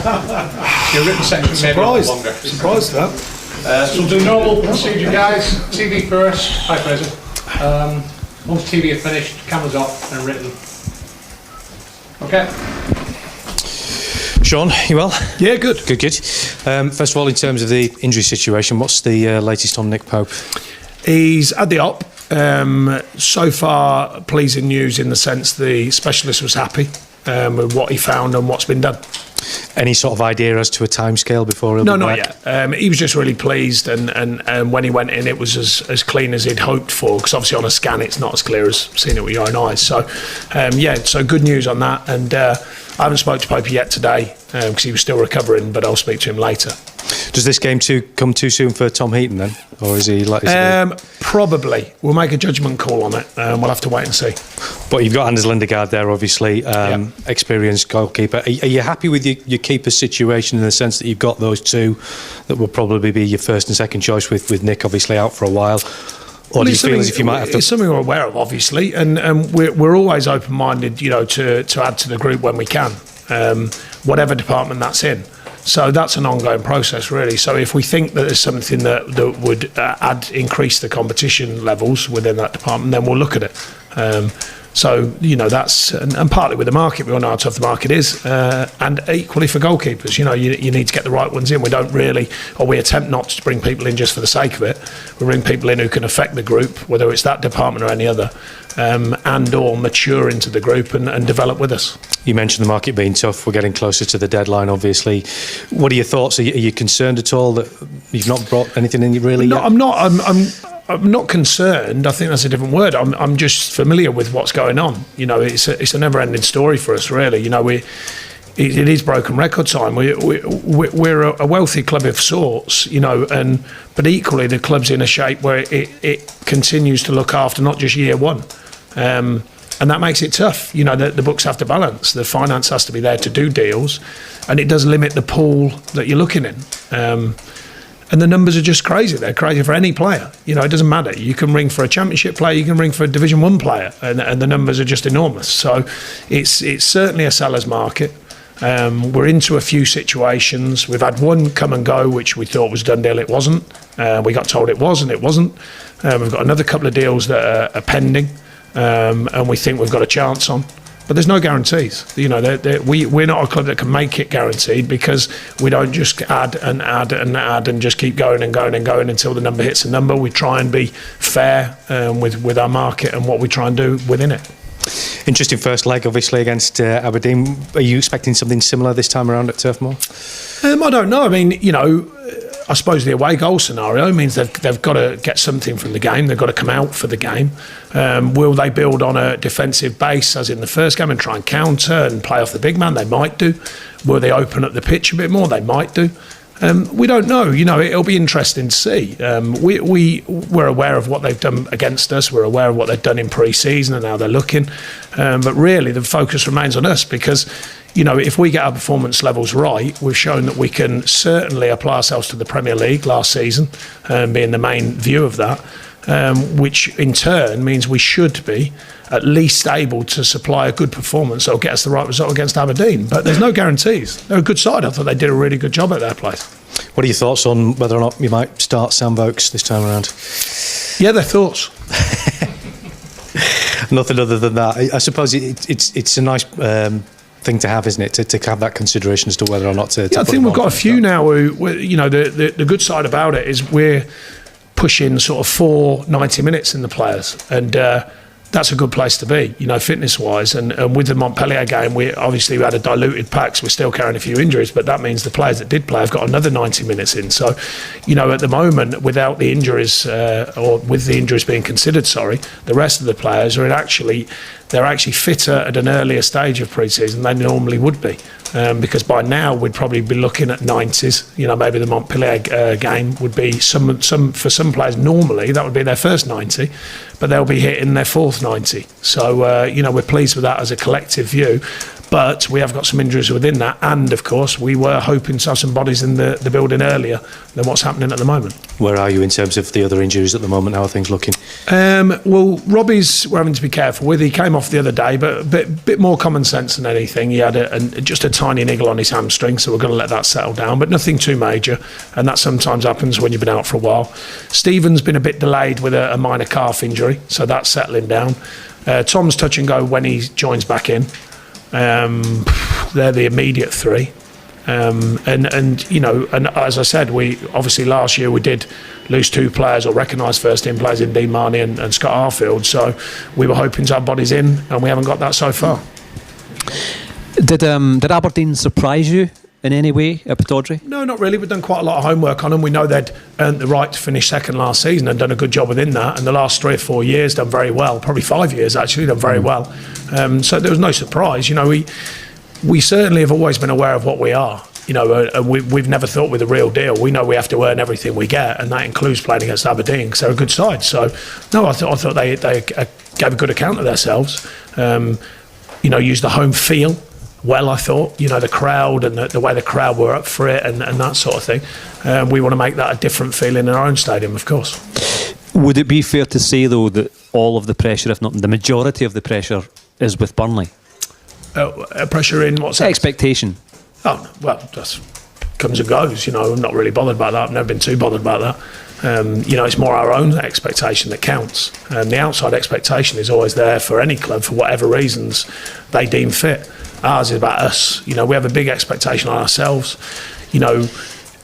Your written section may be longer. Surprised at that. So we'll do normal procedure, guys. TV first. Hi, Fraser. Once TV are finished, cameras off and written. Okay. Sean, you well? Yeah, good. Good. First of all, in terms of the injury situation, what's the latest on Nick Pope? He's had the op. So far, pleasing news in the sense the specialist was happy with what he found and what's been done. Any sort of idea as to a timescale before he'll No, be not back? yet. He was just really pleased, and when he went in, it was as clean as he'd hoped for. Because obviously on a scan, it's not as clear as seeing it with your own eyes. So, so good news on that. And I haven't spoke to Pope yet today because he was still recovering, but I'll speak to him later. Does this game come too soon for Tom Heaton then, or is he likely to be? Probably. We'll make a judgment call on it. We'll have to wait and see. But you've got Anders Lindegaard there, obviously, experienced goalkeeper. Are you happy with your keeper situation in the sense that you've got those two that will probably be your first and second choice with Nick obviously out for a while? Or do you feel as if you might have to? It's something we're aware of, obviously, and we're always open-minded, to add to the group when we can, whatever department that's in. So that's an ongoing process, really. So if we think that there's something that would increase the competition levels within that department, then we'll look at it. So, that's, and partly with the market, we all know how tough the market is, and equally for goalkeepers, you need to get the right ones in. We don't really, or we attempt not to bring people in just for the sake of it. We bring people in who can affect the group, whether it's that department or any other, and or mature into the group and develop with us. You mentioned the market being tough. We're getting closer to the deadline, obviously. What are your thoughts? Are you concerned at all that you've not brought anything in really yet? I'm not concerned. I think that's a different word. I'm just familiar with what's going on. It's a never-ending story for us, really. It is broken record time. We're a wealthy club of sorts, but equally the club's in a shape where it continues to look after not just year one. And that makes it tough. The books have to balance. The finance has to be there to do deals, and it does limit the pool that you're looking in. And the numbers are just crazy. They're crazy for any player. It doesn't matter. You can ring for a championship player, you can ring for a Division 1 player, and the numbers are just enormous. So it's certainly a seller's market. We're into a few situations. We've had one come and go, which we thought was done deal. It wasn't. We got told it was, and it wasn't. We've got another couple of deals that are pending, and we think we've got a chance on. But there's no guarantees. We're not a club that can make it guaranteed, because we don't just add and just keep going and going and going until the number hits a number. We try and be fair with our market and what we try and do within it. Interesting first leg, obviously, against Aberdeen. Are you expecting something similar this time around at Turf Moor? I don't know. I mean, I suppose the away goal scenario means they've got to get something from the game. They've got to come out for the game. Will they build on a defensive base as in the first game and try and counter and play off the big man? They might do. Will they open up the pitch a bit more? They might do. We don't know. It'll be interesting to see. We're aware of what they've done against us. We're aware of what they've done in pre-season and how they're looking. But really, the focus remains on us, because if we get our performance levels right, we've shown that we can certainly apply ourselves to the Premier League last season, being the main view of that, which in turn means we should be at least able to supply a good performance that will get us the right result against Aberdeen. But there's no guarantees. They're a good side. I thought they did a really good job at their place. What are your thoughts on whether or not you might start Sam Vokes this time around? Yeah, their thoughts. Nothing other than that. I suppose it's a nice thing to have, isn't it? To have that consideration as to whether or not to. Yeah, I think we've got a few now who, the good side about it is we're pushing sort of 4 90 minutes in the players, and that's a good place to be, fitness-wise. And with the Montpellier game, we had a diluted pack, so we're still carrying a few injuries, but that means the players that did play have got another 90 minutes in. So, at the moment, without the injuries, or with the injuries being considered, the rest of the players are they're actually fitter at an earlier stage of pre-season than they normally would be. Because by now we'd probably be looking at 90s. Maybe the Montpellier game would be for some players normally that would be their first 90, but they'll be hitting their fourth 90. So we're pleased with that as a collective view. But we have got some injuries within that, and of course we were hoping to have some bodies in the building earlier than what's happening at the moment. Where are you in terms of the other injuries at the moment? How are things looking? Well, Robbie's we're having to be careful with. He came off the other day, but a bit more common sense than anything. He had just a tiny niggle on his hamstring, so we're going to let that settle down, but nothing too major, and that sometimes happens when you've been out for a while. Stephen's been a bit delayed with a minor calf injury, so that's settling down. Tom's touch and go when he joins back in. They're the immediate three, and as I said, we obviously last year we did lose 2 players or recognise first team players in Dean Marnie and Scott Arfield, so we were hoping to have bodies in, and we haven't got that so far. Did Aberdeen surprise you in any way at Pittodrie? No, not really. We've done quite a lot of homework on them. We know they'd earned the right to finish second last season and done a good job within that, and the last 3 or 4 years done very well, probably 5 years actually, done very well. So there was no surprise. We certainly have always been aware of what we are. And we've never thought we're the real deal. We know we have to earn everything we get, and that includes playing against Aberdeen because they're a good side. So, no, I thought they gave a good account of themselves. Used the home feel well, I thought. The crowd and the way the crowd were up for it and that sort of thing. We want to make that a different feeling in our own stadium, of course. Would it be fair to say, though, that all of the pressure, if not the majority of the pressure, is with Burnley? Pressure in what sense? Expectation. Oh, no, well, that comes and goes. I'm not really bothered about that. I've never been too bothered about that. It's more our own expectation that counts. The outside expectation is always there for any club for whatever reasons they deem fit. Ours is about us. We have a big expectation on ourselves.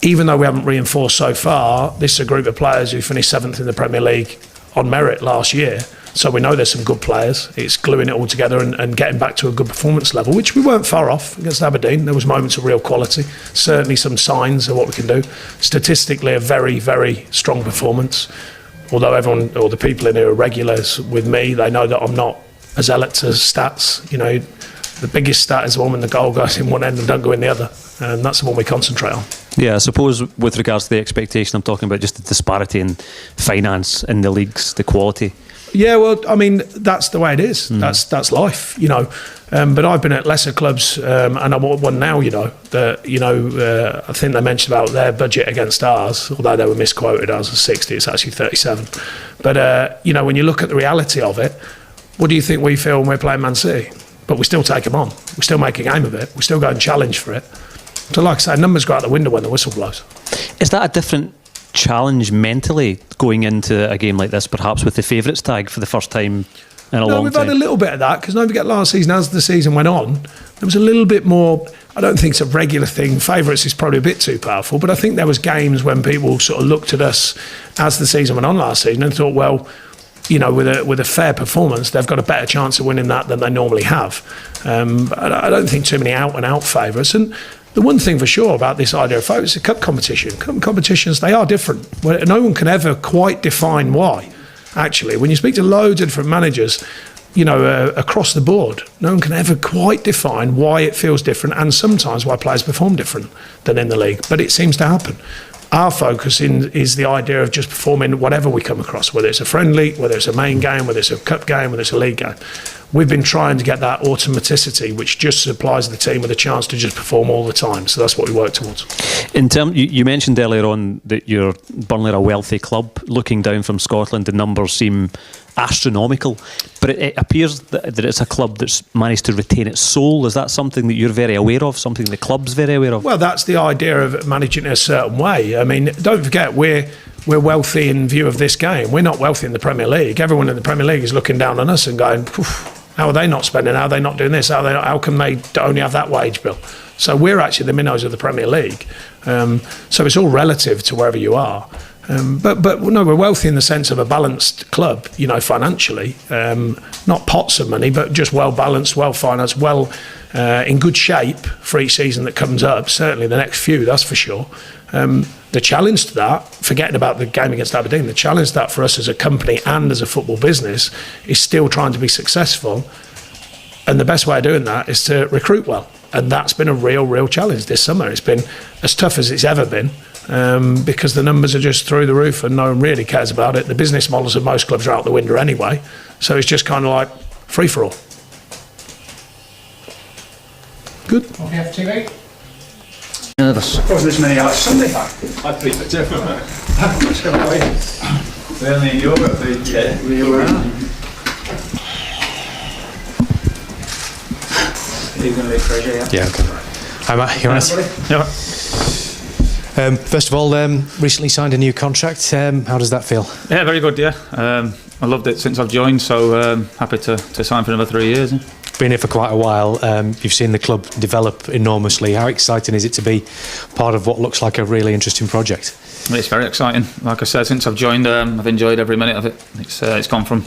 Even though we haven't reinforced so far, this is a group of players who finished 7th in the Premier League on merit last year. So we know there's some good players. It's gluing it all together and getting back to a good performance level, which we weren't far off against Aberdeen. There was moments of real quality, certainly some signs of what we can do. Statistically, a very, very strong performance. Although everyone, or the people in here are regulars with me, they know that I'm not a zealot to stats. The biggest stat is the one when the goal goes in one end and don't go in the other, and that's the one we concentrate on. Yeah, I suppose with regards to the expectation, I'm talking about just the disparity in finance in the leagues, the quality. Yeah, well, I mean, that's the way it is. That's life, But I've been at lesser clubs, and I'm at one now, I think they mentioned about their budget against ours, although they were misquoted. Ours was 60, it's actually 37. But, when you look at the reality of it, what do you think we feel when we're playing Man City? But we still take them on. We still make a game of it. We still go and challenge for it. So like I say, numbers go out the window when the whistle blows. Is that a different challenge mentally going into a game like this, perhaps with the favourites tag for the first time in a long time? We've had a little bit of that, because don't forget last season, as the season went on, there was a little bit more. I don't think it's a regular thing. Favourites is probably a bit too powerful, but I think there was games when people sort of looked at us as the season went on last season and thought, well, with a fair performance, they've got a better chance of winning that than they normally have. I don't think too many out-and-out favourites. And the one thing for sure about this idea of favourites is a cup competition. Cup competitions, they are different. No one can ever quite define why, actually. When you speak to loads of different managers, across the board, no one can ever quite define why it feels different, and sometimes why players perform different than in the league. But it seems to happen. Our focus is the idea of just performing whatever we come across, whether it's a friendly, whether it's a main game, whether it's a cup game, whether it's a league game. We've been trying to get that automaticity, which just supplies the team with a chance to just perform all the time. So that's what we work towards. You mentioned earlier on that you're Burnley are a wealthy club. Looking down from Scotland, the numbers seem astronomical, but it appears that it's a club that's managed to retain its soul. Is that something that you're very aware of, something the club's very aware of? Well, that's the idea of managing it a certain way. I mean, don't forget, we're wealthy in view of this game. We're not wealthy in the Premier League. Everyone in the Premier League is looking down on us and going, how are they not spending? How are they not doing this? How come they only have that wage bill? So we're actually the minnows of the Premier League. So it's all relative to wherever you are. But no, we're wealthy in the sense of a balanced club, financially. Not pots of money, but just well balanced, well financed, in good shape for each season that comes up. Certainly the next few, that's for sure. The challenge to that, forgetting about the game against Aberdeen, the challenge to that for us as a company and as a football business is still trying to be successful. And the best way of doing that is to recruit well. And that's been a real challenge this summer. It's been as tough as it's ever been. Because the numbers are just through the roof and no one really cares about it. The business models of most clubs are out the window anyway, so it's just kind of like free for all. Good. What do you have for TV? Nervous. Wasn't as many hours Sunday. I think so too. What's going on? Burnley in Europa, yeah. We were. You're going to leave Fraser, yeah? Yeah, okay. Hi, Matt. You all right? First of all, recently signed a new contract. How does that feel? Yeah, very good, yeah. I loved it since I've joined, so happy to sign for another 3 years. Been here for quite a while. You've seen the club develop enormously. How exciting is it to be part of what looks like a really interesting project? It's very exciting. Like I said, since I've joined, I've enjoyed every minute of it. It's gone from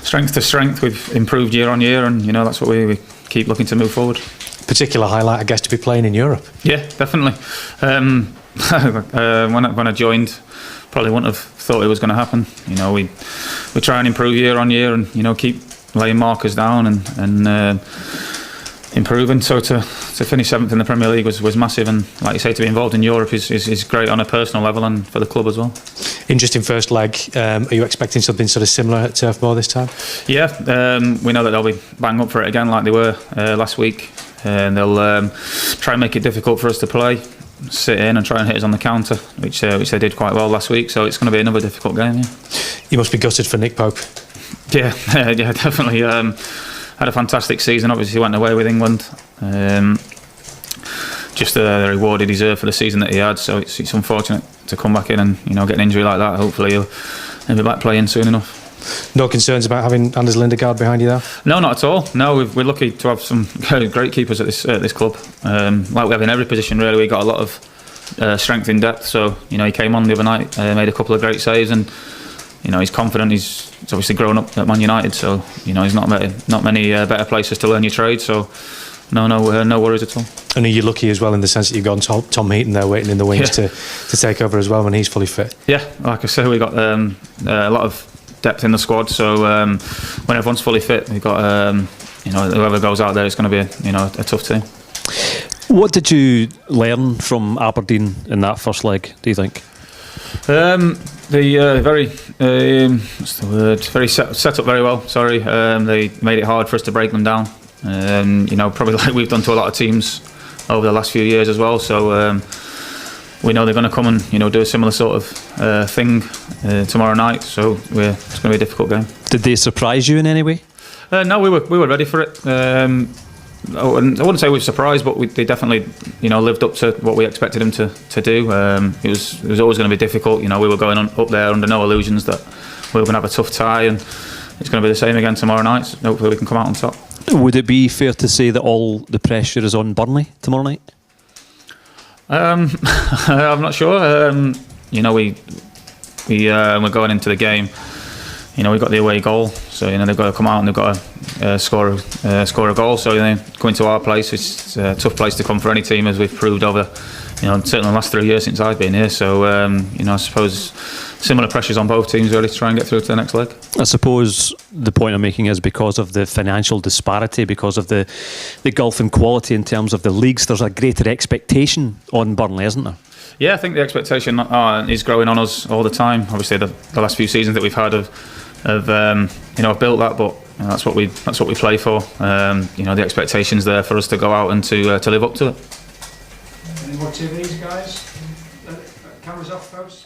strength to strength. We've improved year on year, and that's what we keep looking to move forward. Particular highlight, I guess, to be playing in Europe. Yeah, definitely. When I joined, probably wouldn't have thought it was going to happen. We try and improve year on year, and keep laying markers down and improving. So to finish 7th in the Premier League was massive, and like you say, to be involved in Europe is great on a personal level and for the club as well. Interesting first leg. Are you expecting something sort of similar at Turf Moor this time? Yeah, we know that they'll be bang up for it again like they were last week, and they'll try and make it difficult for us to play, sit in and try and hit us on the counter, which they did quite well last week. So it's going to be another difficult game. Yeah. You must be gutted for Nick Pope. Yeah, definitely. Had a fantastic season. Obviously, went away with England. Just the reward he deserved for the season that he had. So it's unfortunate to come back in and get an injury like that. Hopefully he'll be back playing soon enough. No concerns about having Anders Lindegaard behind you there? No, not at all. No, we're lucky to have some great keepers at this club. Like we have in every position, really. We got a lot of strength in depth. So he came on the other night, made a couple of great saves, and he's confident. He's obviously grown up at Man United, so he's not many better places to learn your trade. So no worries at all. And are you lucky as well in the sense that you've got Tom Heaton there waiting in the wings to take over as well when he's fully fit? Yeah, like I said, we got a lot of depth in the squad. So when everyone's fully fit, we've got whoever goes out there, it's going to be a tough team. What did you learn from Aberdeen in that first leg, do you think? Very what's the word? Very set up very well. Sorry, they made it hard for us to break them down. Probably like we've done to a lot of teams over the last few years as well. So we know they're going to come and do a similar sort of thing tomorrow night. So it's going to be a difficult game. Did they surprise you in any way? No, we were ready for it. I wouldn't say we were surprised, but they definitely, lived up to what we expected them to do. It was always going to be difficult. We were going up there under no illusions that we were going to have a tough tie, and it's going to be the same again tomorrow night. So hopefully we can come out on top. Would it be fair to say that all the pressure is on Burnley tomorrow night? I'm not sure. We're going into the game. We've got the away goal, so they've got to come out and they've got to score a goal. So going to our place, it's a tough place to come for any team, as we've proved over, certainly the last 3 years since I've been here. So I suppose similar pressures on both teams really to try and get through to the next leg. I suppose the point I'm making is because of the financial disparity, because of the gulf in quality in terms of the leagues, there's a greater expectation on Burnley, isn't there? Yeah, I think the expectation is growing on us all the time. Obviously, the last few seasons that we've had have built that, but that's what we play for. The expectations there for us to go out and to live up to it. Any more TVs, guys? Cameras off, folks.